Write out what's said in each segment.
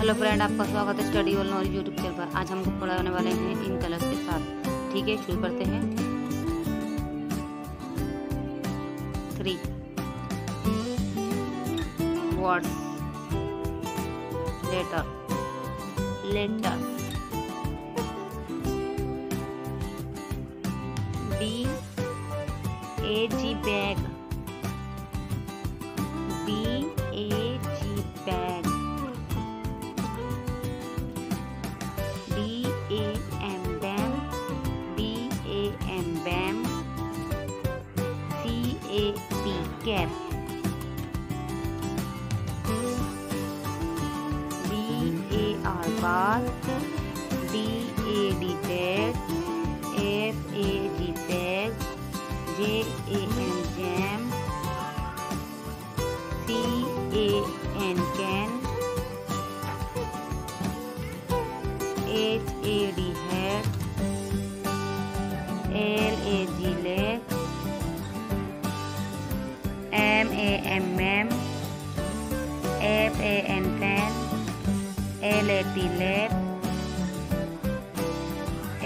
Hello friend, आपका स्वागत है study all knowledge YouTube channel पर। आज हम पढ़ाने वाले हैं इन कलर्स के साथ। ठीक है, शुरू करते हैं। 3 words, letter, BAG bag, BAG bag. BAM bam, BAM bam. CAP cap, BAR bar, DAD bag, FAG bag, JAM jam, CAN can, HAD head, LAG leg, MAM mam, FAN fan, LAT let,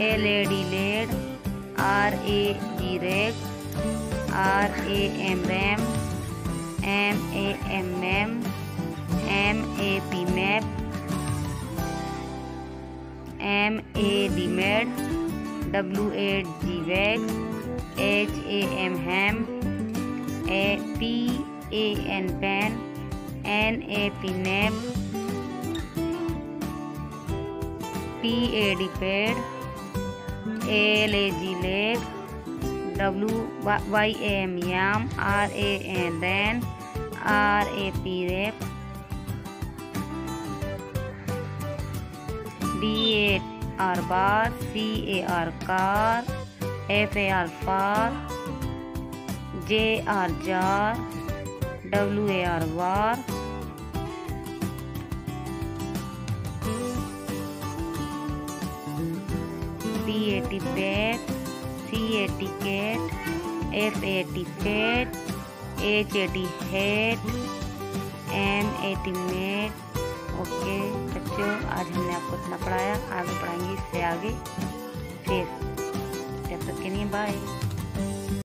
LAD led, RAG reg, RAM ram, MAM mam, MAP map, MAD mad, WAG wag, HAM ham, PAN pan, NAP nap, PAD pad, LAG leg, YAM yam, RAN ran, RAP rap, BAR bar, CAR car, FAR far, JR jar, WAR war, PAT pat, CAT cat, FAT fat, HAT head, MAT met. Okay बच्चों, आज हमने आपको इतना पढ़ाया, आगे पढ़ाएंगे इससे आगे फिर। जब तक के लिए बाय।